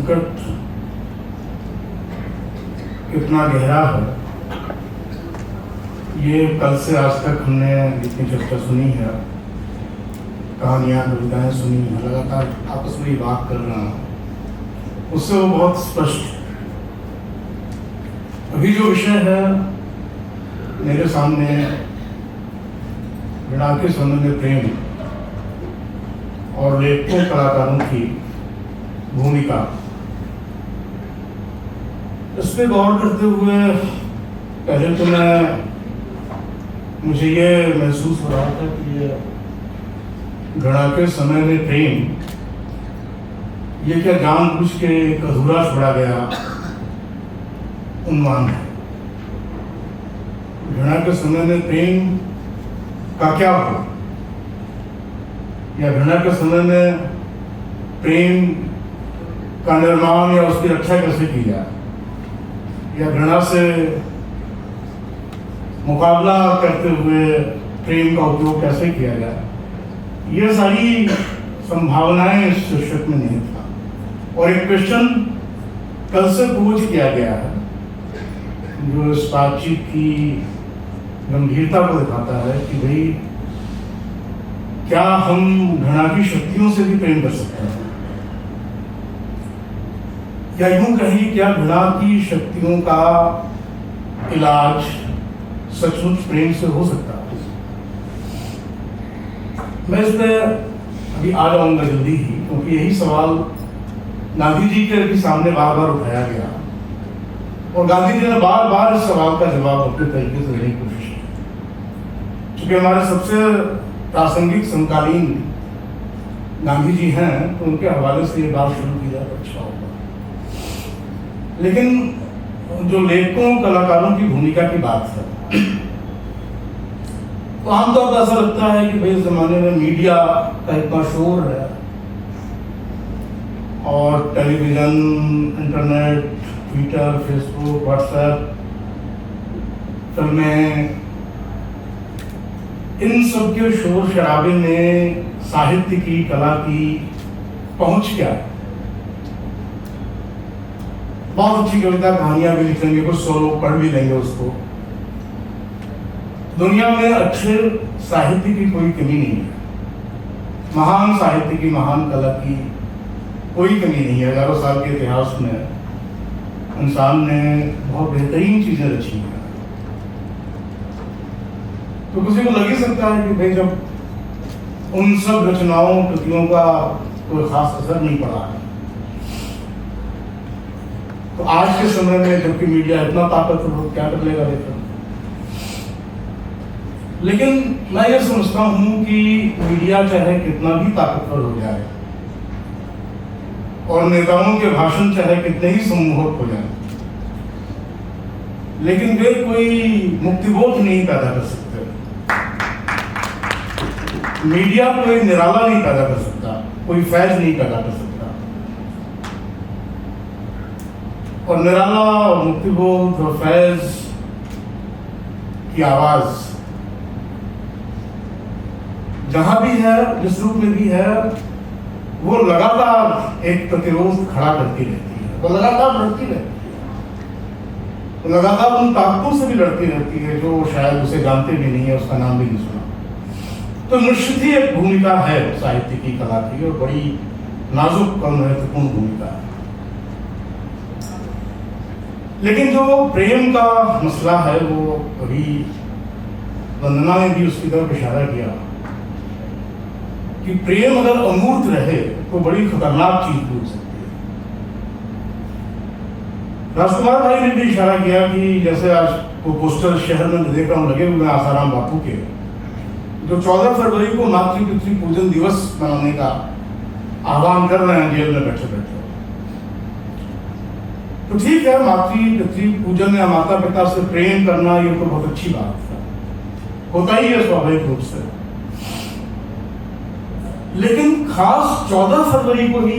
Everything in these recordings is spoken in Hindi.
संकट कितना गहरा है, ये कल से आज तक हमने जितनी चर्चा सुनी है, कहानियाँ कविताएँ सुनी है, लगातार आपस में बात कर रहा हूँ, उससे वो बहुत स्पष्ट। अभी जो विषय है मेरे सामने, वीणा के संबंध में प्रेम और लेखकों कलाकारों की भूमिका, इस पर गौर करते हुए पहले तो मुझे ये महसूस हो रहा था कि ये घृणा के समय में प्रेम, ये क्या जानबूझ के एक अधूरा छोड़ा गया उन्वान है। घृणा के समय में प्रेम का क्या हो, या घृणा के समय में प्रेम का निर्माण या उसकी रक्षा कैसे की जाए, या घृणा से मुकाबला करते हुए प्रेम का उपयोग कैसे किया जाए, ये सारी संभावनाएं इस शीर्षक में नहीं था। और एक क्वेश्चन कल से पूछ किया गया है जो इस बातचीत की गंभीरता को दिखाता है कि भाई क्या हम घृणा की शक्तियों से भी प्रेम कर सकते हैं, या यूं कहीं क्या घृणा की शक्तियों का इलाज सचमुच प्रेम से हो सकता है। मैं इस पर अभी आ जाऊंगा जल्दी ही, क्योंकि यही सवाल गांधी जी के भी सामने बार बार उठाया गया और गांधी जी ने बार बार इस सवाल का जवाब अपने तरीके से देने की कोशिश की। चूंकि हमारे सबसे प्रासंगिक समकालीन गांधी जी हैं, तो उनके हवाले से ये बात शुरू की जाए तो अच्छा होगा। लेकिन जो लेखकों कलाकारों की भूमिका की बात है, तो आमतौर पर ऐसा लगता है कि भाई इस जमाने में मीडिया का इतना शोर है और television, internet, Twitter, Facebook, WhatsApp, फिल्में, इन सब के शोर शराबे में साहित्य की, कला की पहुंच क्या है। बहुत अच्छी कविता, कहानियां भी लिख लेंगे, कुछ 100 लोग पढ़ भी लेंगे उसको। दुनिया में अच्छे साहित्य की कोई कमी नहीं है, महान साहित्य की, महान कला की कोई कमी नहीं है। हजारों साल के इतिहास में इंसान ने बहुत बेहतरीन चीजें रची हैं। तो किसी को लग ही सकता है कि भाई जब उन सब रचनाओं, कृतियों का कोई खास असर नहीं पड़ा है, तो आज के समय में जबकि मीडिया इतना ताकतवर हो, क्या कर लेगा लेखक। लेकिन मैं ये समझता हूं कि मीडिया चाहे कितना भी ताकतवर हो जाए और नेताओं के भाषण चाहे कितने ही सम्मोहक हो जाए, लेकिन वे कोई मुक्तिबोध नहीं पैदा कर सकते। मीडिया कोई निराला नहीं पैदा कर सकता, कोई फैज नहीं पैदा कर सकता। और निराला और मुक्तिबोध और फैज की आवाज जहां भी है, जिस रूप में भी है, वो लगातार एक प्रतिरोध खड़ा करती रहती है, वो लगातार लड़ती रहती है, वो लगातार उन ताकतों से भी लड़ती रहती है जो शायद उसे जानते भी नहीं है, उसका नाम भी नहीं सुना। तो निश्चित ही एक भूमिका है साहित्य की, कला की, और बड़ी नाजुक और महत्वपूर्ण भूमिका है। लेकिन जो प्रेम का मसला है, वो अभी वंदना ने भी उसकी तरफ इशारा किया कि प्रेम अगर अमूर्त रहे तो बड़ी खतरनाक चीज भी हो सकती है। राजकुमार भाई ने भी इशारा किया कि जैसे आज को पोस्टर शहर में देख रहा हूँ लगे हुए आसाराम बापू के, जो 14 फरवरी को मातृ पितृ पूजन दिवस मनाने का आह्वान कर रहे हैं जेल में बैठे बैठे। तो ठीक है, मातृ पितृ पूजन या माता पिता से प्रेम करना ये तो बहुत अच्छी बात है, होता ही है स्वाभाविक रूप से। लेकिन खास 14 फरवरी को ही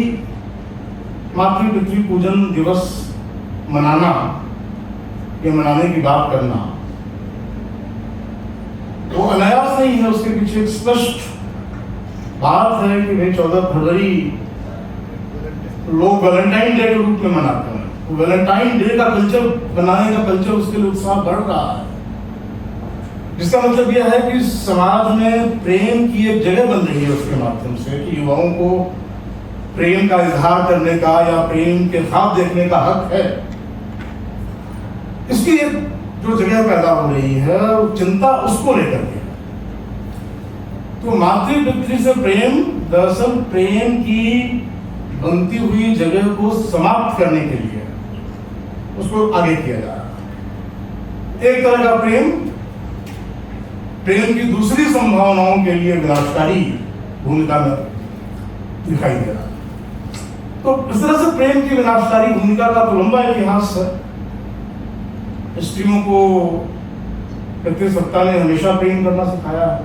मातृ पितृ पूजन दिवस मनाना या मनाने की बात करना, वो अनायास नहीं है। उसके पीछे एक स्पष्ट बात है कि भाई 14 फरवरी लोग वैलेंटाइन डे के रूप में मनाते हैं। वैलेंटाइन डे का कल्चर बनाने का कल्चर उसके लिए उत्साह बढ़ रहा है, जिसका मतलब यह है कि समाज में प्रेम की एक जगह बन रही है उसके माध्यम से कि युवाओं को प्रेम का इजहार करने का या प्रेम के ख्वाब देखने का हक है। इसकी एक जो जगह पैदा हो रही है चिंता उसको लेकर के। तो मातृ से प्रेम दरअसल प्रेम की बनती हुई जगह को समाप्त करने के लिए उसको आगे किया जा रहा है। एक तरह का प्रेम की दूसरी संभावनाओं के लिए विनाशकारी भूमिका में दिखाई दे रहा है। तो इस तरह से प्रेम की विनाशकारी भूमिका का तो लंबा इतिहास है। स्त्रियों को पितृसत्ता ने हमेशा प्रेम करना सिखाया है।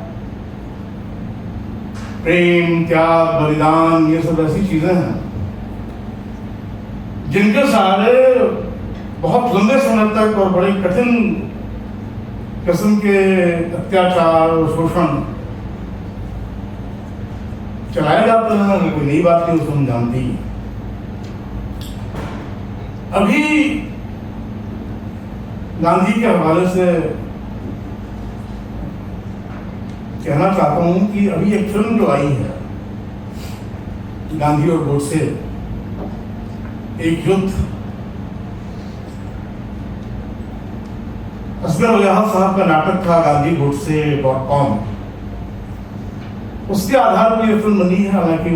प्रेम, त्याग, बलिदान, ये सब ऐसी चीजें हैं जिनके सहारे बहुत लंबे समय तक और बड़े कठिन किस्म के अत्याचार और शोषण चलाए जाते हैं। कोई नई बात नहीं, उसको हम जानते ही। अभी गांधी के हवाले से कहना चाहता हूं कि अभी एक फिल्म जो आई है गांधी और गोडसे, एक युद्ध, असगर वजाहत साहब का नाटक था गांधी-गोडसे.com। उसके आधार पर यह फिल्म बनी है। हालांकि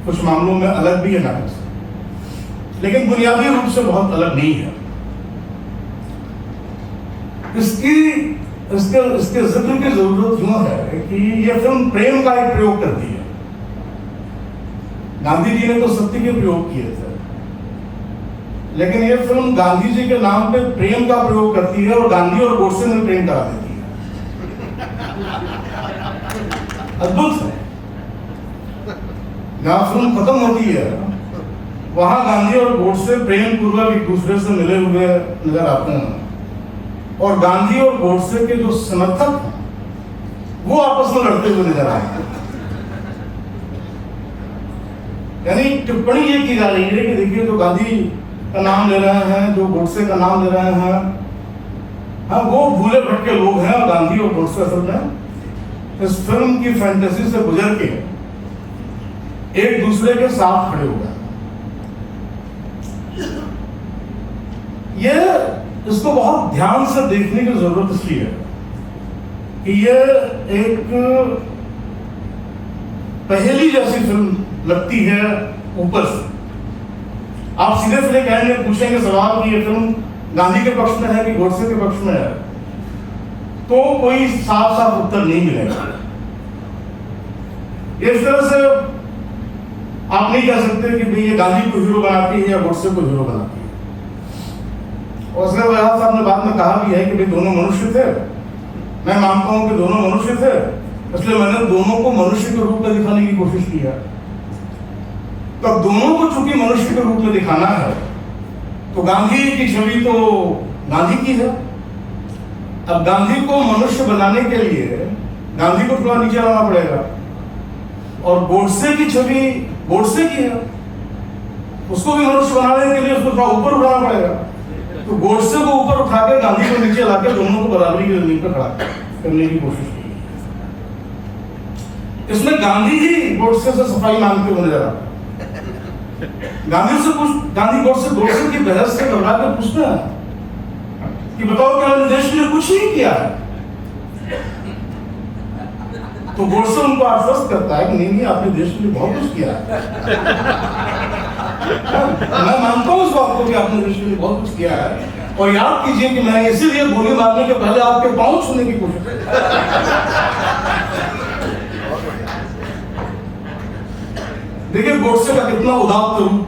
कुछ मामलों में अलग भी है नाटक से, लेकिन बुनियादी रूप से बहुत अलग नहीं है। इसके जिक्र की जरूरत यूं है कि यह फिल्म प्रेम का एक प्रयोग करती है। गांधी जी ने तो सत्य के प्रयोग किए थे, लेकिन यह फिल्म गांधी जी के नाम पे प्रेम का प्रयोग करती है और गांधी और गोडसे में प्रेम करा देती है। अद्भुत है। जहां फिल्म खत्म होती है वहां गांधी और गोडसे प्रेम पूर्वक एक दूसरे से मिले हुए नजर आते हैं, और गांधी और गोडसे के जो समर्थक हैं वो आपस में लड़ते हुए नजर आए हैं। यानी टिप्पणी ये की जा रही है कि देखिए, जो गांधी का नाम ले रहे हैं, जो गोडसे का नाम ले रहे हैं, हाँ, वो भूले भटके लोग हैं, और गांधी और गोडसे असल में इस फिल्म की फैंटेसी से गुजर के एक दूसरे के साथ खड़े हो गए। ये इसको बहुत ध्यान से देखने की जरूरत इसलिए है कि ये एक पहेली जैसी फिल्म लगती है ऊपर से। आप सीधे सीधे कहेंगे, पूछेंगे सवाल कि ये फिल्म गांधी के पक्ष में है कि गोडसे के पक्ष में है, तो कोई साफ साफ उत्तर नहीं मिलेगा। इस तरह से आप नहीं कह सकते कि भाई ये गांधी को हीरो बनाती है या गोडसे को हीरो बनाती है। और असगर वजाहत साहब ने बाद में कहा भी है कि भाई दोनों मनुष्य थे। मैं मानता हूं कि दोनों मनुष्य थे, इसलिए मैंने दोनों को मनुष्य के रूप में दिखाने की कोशिश की है। तो अब दोनों को चूंकि मनुष्य के रूप में दिखाना है, तो गांधी की छवि तो गांधी की है। अब गांधी को मनुष्य बनाने के लिए गांधी को थोड़ा नीचे लाना पड़ेगा, और गोडसे की छवि गोडसे की है, उसको भी मनुष्य बनाने के लिए उसको थोड़ा ऊपर उठाना पड़ेगा। तो गोडसे को ऊपर उठा के गांधी को नीचे लाके दोनों को बराबरी की जमीन पर खड़ा करने की कोशिश की। इसमें गांधी ही गोडसे से सफाई मांगते हुए नजर आता है। गांधी गोडसे की बहस से घबरा कर पूछना है कि बताओ कि मैंने देश के लिए कुछ नहीं किया है। तो गोडसे उनको आश्वस्त करता है कि नहीं, आपने देश के लिए बहुत कुछ किया है। मैं मानता हूं इस बात को कि आपने देश के लिए बहुत कुछ किया है, और याद कीजिए कि मैंने इसीलिए गोली मारने के पहले आपके पांव छूने की कोशिश की। देखिए गोडसे का कितना उदात्त रूप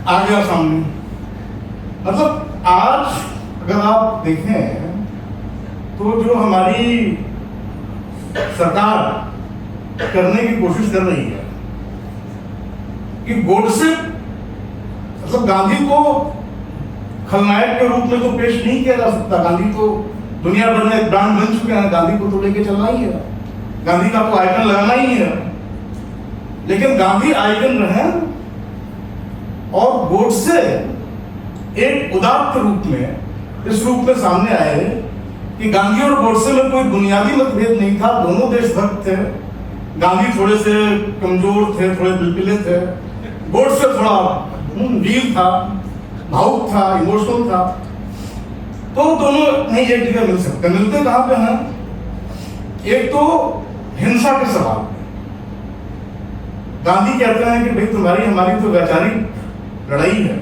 आ गया सामने। मतलब आज अगर आप देखें तो जो हमारी सरकार करने की कोशिश कर रही है कि गोडसे मतलब गांधी को खलनायक के रूप में तो पेश नहीं किया जा सकता। गांधी तो दुनिया भर में एक ब्रांड बन चुके हैं, गांधी को तो लेके चलना ही है, गांधी का तो आइकन लगाना ही है। लेकिन गांधी आइकन रहे और गोडसे एक उदात्त रूप में इस रूप में सामने आए कि गांधी और गोडसे में कोई बुनियादी मतभेद नहीं था, दोनों देशभक्त थे। गांधी थोड़े से कमजोर थे, थोड़े बिलबिले थे, गोडसे थोड़ा वीर था, भावुक था, इमोशनल था। तो दोनों नहीं एक जगह मिल सकते। मिलते कहां पे हैं? एक तो हिंसा के सवाल में गांधी कहते हैं कि भाई तुम्हारी हमारी तो वैचारिक लड़ाई है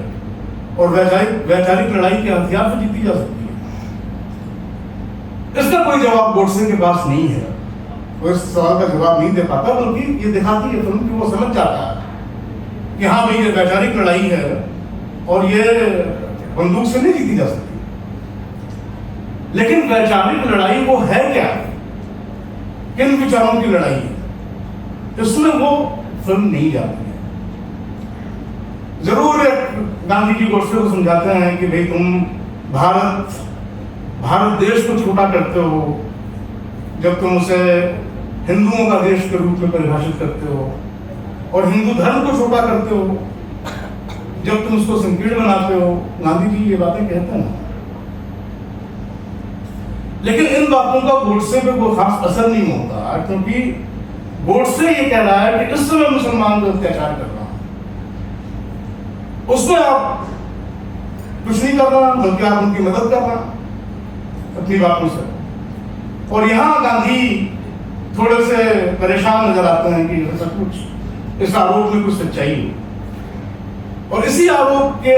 और वैचारिक लड़ाई के हथियार से जीती जा सकती है। इसका कोई जवाब गोडसे के पास नहीं है, वो इस सवाल का जवाब नहीं दे पाता, बल्कि ये दिखाती है फिल्म कि वो समझ जाता है कि हाँ भाई ये वैचारिक लड़ाई है और ये बंदूक से नहीं जीती जा सकती। लेकिन वैचारिक लड़ाई वो है क्या, किन विचारों की लड़ाई है, इसमें वो फिल्म नहीं जाती है। जरूर गांधी जी गोडसे को समझाते हैं कि भाई तुम भारत देश को छोटा करते हो जब तुम उसे हिंदुओं का देश के रूप में परिभाषित करते हो, और हिंदू धर्म को छोटा करते हो जब तुम उसको संकीर्ण बनाते हो। गांधी जी ये बातें कहते हैं, लेकिन इन बातों का गोडसे पे कोई खास असर नहीं होता, क्योंकि गोडसे ये कह रहा है कि इस समय मुसलमान को अत्याचार कर रहा हूं, उसमें आप कुछ नहीं कर रहा, बल्कि आप उनकी मदद कर रहा अपनी बातों से। और यहां गांधी थोड़े से परेशान नजर आते हैं कि सब कुछ इस आरोप में कुछ सच्चाई हो, और इसी आरोप के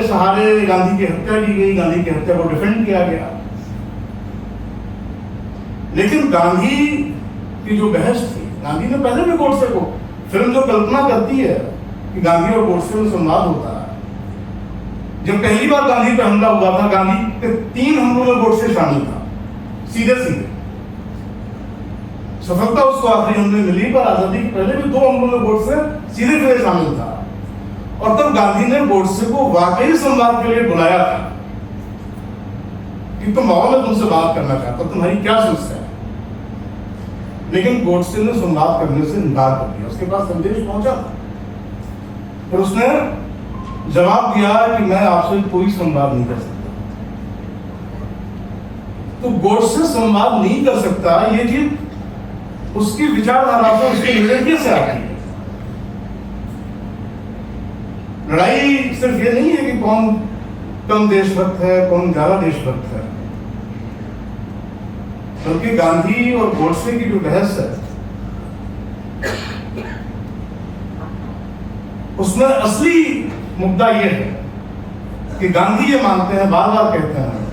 सहारे गांधी की हत्या की गई, गांधी की हत्या को डिफेंड किया गया। लेकिन गांधी की जो बहस थी, गांधी ने पहले भी गोडसे को, फिल्म जो कल्पना करती है कि गांधी और गोडसे में संवाद होता है। जब पहली बार गांधी पे हमला हुआ था, गांधी के 3 हमलों में गोडसे शामिल था, सीधे सीधे। सफलता उसको आखिरी हमले मिली, पर आजादी के पहले भी 2 हमलों में गोडसे सीधे सीधे शामिल था। और तब गांधी ने गोडसे को वाकई संवाद के लिए बुलाया था कि तुम आओ, मैं तुमसे बात करना चाहता हूं, तुम्हारी क्या समस्या है। लेकिन गोडसे ने संवाद करने से इनकार कर दिया। उसके पास संदेश पहुंचा था, पर उसने जवाब दिया कि मैं आपसे कोई संवाद नहीं कर सकता। तो गोडसे संवाद नहीं कर सकता, ये चीज उसकी विचारधारा से, उसके नजरिए से आती है। लड़ाई सिर्फ ये नहीं है कि कौन कम देशभक्त है, कौन ज्यादा देशभक्त है, बल्कि गांधी और गोडसे की जो बहस है उसमें असली मुद्दा यह है कि गांधी ये मानते हैं, बार बार कहते हैं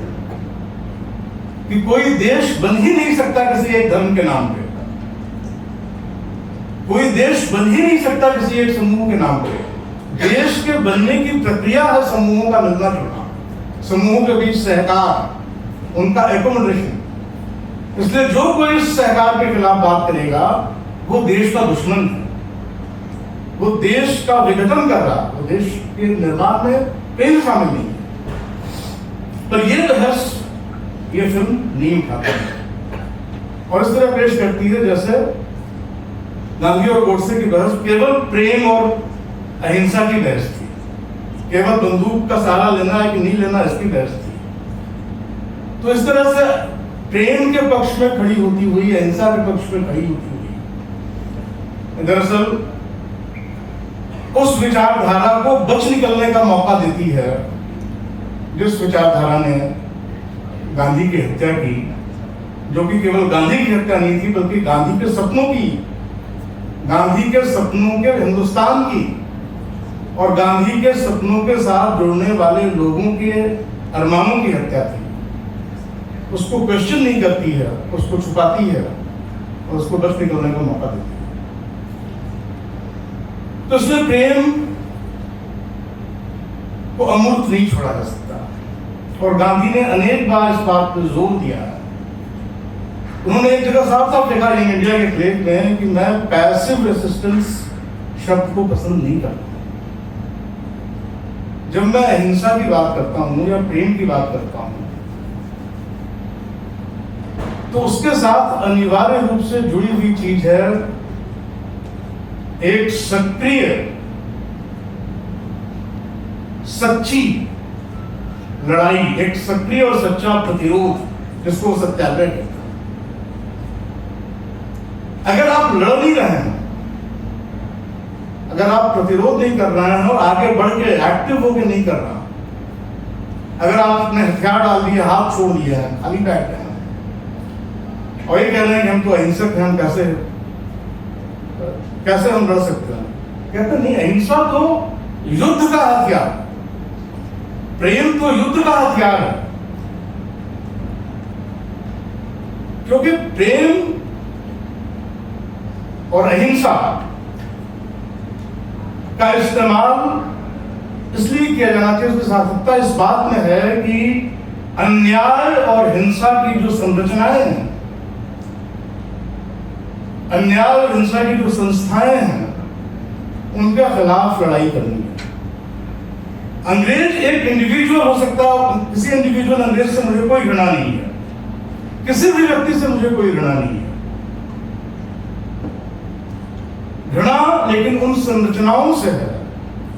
कि कोई देश बन ही नहीं सकता किसी एक धर्म के नाम पे, कोई देश बन ही नहीं सकता किसी एक समूह के नाम पे। देश के बनने की प्रक्रिया है समूहों का मिलना जुलना, समूहों के बीच सहकार, उनका एकोमोडेशन। इसलिए जो कोई इस सहकार के खिलाफ बात करेगा वो देश का दुश्मन है, वो देश का विघटन कर रहा, वो देश के निर्माण में कहीं शामिल नहीं है। पर ये बहस ये फिल्म नहीं उठाती है और इस तरह पेश करती है जैसे गांधी और गोडसे की बहस केवल प्रेम और अहिंसा की बहस थी, केवल बंदूक का सहारा लेना है कि नहीं लेना इसकी बहस थी। तो इस तरह से प्रेम के पक्ष में खड़ी होती हुई, अहिंसा के पक्ष में खड़ी होती हुई, दरअसल उस विचारधारा को बच निकलने का मौका देती है जिस विचारधारा ने गांधी की हत्या की, जो कि केवल गांधी की हत्या नहीं थी बल्कि गांधी के सपनों की, गांधी के सपनों के हिंदुस्तान की और गांधी के सपनों के साथ जुड़ने वाले लोगों के अरमानों की हत्या थी। उसको क्वेश्चन नहीं करती है, उसको छुपाती है और उसको बच निकलने का मौका देती है। तो इसमें प्रेम को अमूर्त नहीं छोड़ा जा सकता और गांधी ने अनेक बार इस बात पर जोर दिया है। उन्होंने एक जगह साफ साफ लिखा है इंडिया के लेख में कि मैं पैसिव रेसिस्टेंस शब्द को पसंद नहीं करता। जब मैं अहिंसा की बात करता हूं या प्रेम की बात करता हूं तो उसके साथ अनिवार्य रूप से जुड़ी हुई चीज है एक सक्रिय सच्ची लड़ाई, एक सक्रिय और सच्चा प्रतिरोध जिसको सत्याग्रह कहते हैं। अगर आप लड़ नहीं रहे हैं, अगर आप प्रतिरोध नहीं कर रहे हैं और आगे बढ़ के एक्टिव होकर नहीं कर रहा, अगर आपने हथियार डाल दिए, हाथ छोड़ दिया है, खाली बैठ गए हैं और ये कह रहे हैं कि हम तो अहिंसक हैं, हम कैसे हम लड़ सकते हैं? कहते नहीं, अहिंसा तो युद्ध का हथियार, प्रेम तो युद्ध का हथियार है। क्योंकि प्रेम और अहिंसा का इस्तेमाल इसलिए किया जाना चाहिए, उसकी सार्थकता इस बात में है कि अन्याय और हिंसा की जो संरचनाएं हैं, अन्याय और हिंसा की जो संस्थाएं हैं, उनके खिलाफ लड़ाई करनी है। अंग्रेज एक इंडिविजुअल हो सकता है, किसी इंडिविजुअल अंग्रेज से मुझे कोई घृणा नहीं है, किसी भी व्यक्ति से मुझे कोई घृणा नहीं है। घृणा लेकिन उन संरचनाओं से है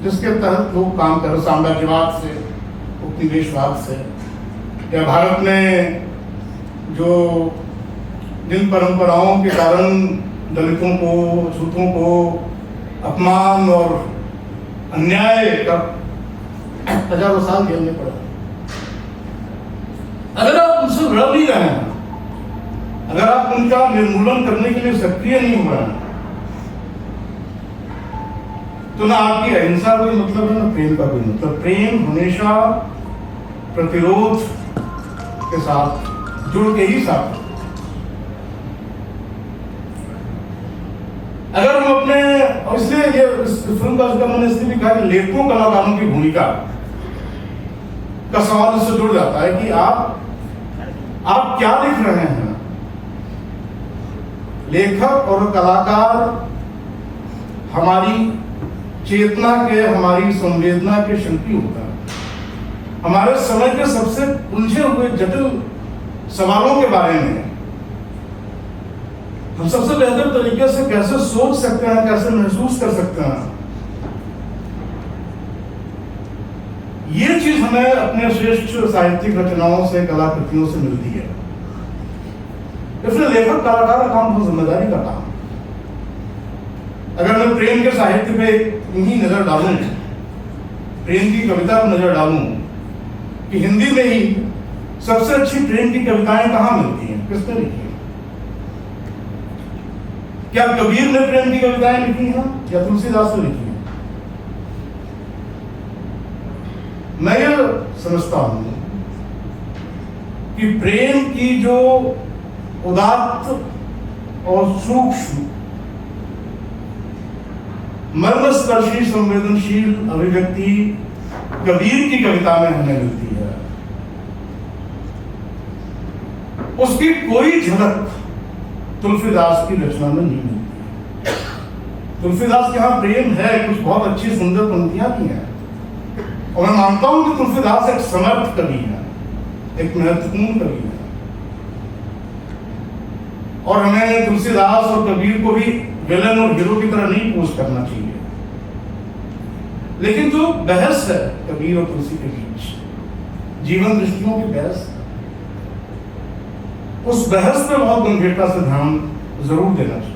जिसके तहत लोग काम कर रहे, साम्राज्यवाद से, उपनिवेशवाद से, या भारत में जो जिन परंपराओं के कारण दलितों को, छूतों को अपमान और अन्याय का हजारों साल झेलने पड़े। अगर आप उनसे लड़ नहीं रहे हैं, अगर आप उनका निर्मूलन करने के लिए सक्रिय नहीं हो रहे हैं, तो ना आपकी अहिंसा कोई मतलब है, ना प्रेम का कोई मतलब। प्रेम हमेशा प्रतिरोध के साथ जुड़ के ही साथ। अगर हम अपने, इसलिए ये इस फिल्म का जिक्र मैंने इसलिए भी कहा कि लेखकों कलाकारों की भूमिका का सवाल इससे जुड़ जाता है कि आप क्या लिख रहे हैं। लेखक और कलाकार हमारी चेतना के, हमारी संवेदना के शिल्पी होता है। हमारे समय के सबसे उलझे हुए जटिल सवालों के बारे में हम सबसे बेहतर तरीके से कैसे सोच सकते हैं, कैसे महसूस कर सकते हैं, ये चीज हमें अपने श्रेष्ठ साहित्यिक रचनाओं से, कलाकृतियों से मिलती है। इसलिए लेखक कलाकार का काम बहुत जिम्मेदारी का काम। अगर मैं प्रेम के साहित्य पे ही नजर डालूं, प्रेम की कविता पर नजर डालूं कि हिंदी में ही सबसे अच्छी प्रेम की कविताएं कहां मिलती हैं, किसने लिखी है? क्या कबीर ने प्रेम की कविताएं लिखी हैं या तुलसीदास ने लिखी हैं? मैं ये समझता हूं कि प्रेम की जो उदात्त और सूक्ष्म, मर्मस्पर्शी, संवेदनशील अभिव्यक्ति कबीर की कविता में हमें मिलती है, उसकी कोई झलक तुलसीदास की रचना में नहीं मिलती। तुलसीदास के यहाँ प्रेम है, कुछ बहुत अच्छी सुंदर पंक्तियां भी हैं, और मैं मानता हूं कि तुलसीदास एक समर्थ कवि है, एक महत्वपूर्ण कवि है, और हमें तुलसीदास और कबीर को भी विलन और हीरो की तरह नहीं पोस्ट करना चाहिए। लेकिन जो बहस है कबीर और तुलसी के बीच, जीवन दृष्टियों की बहस, उस बहस पे बहुत गंभीरता से ध्यान जरूर देना चाहिए।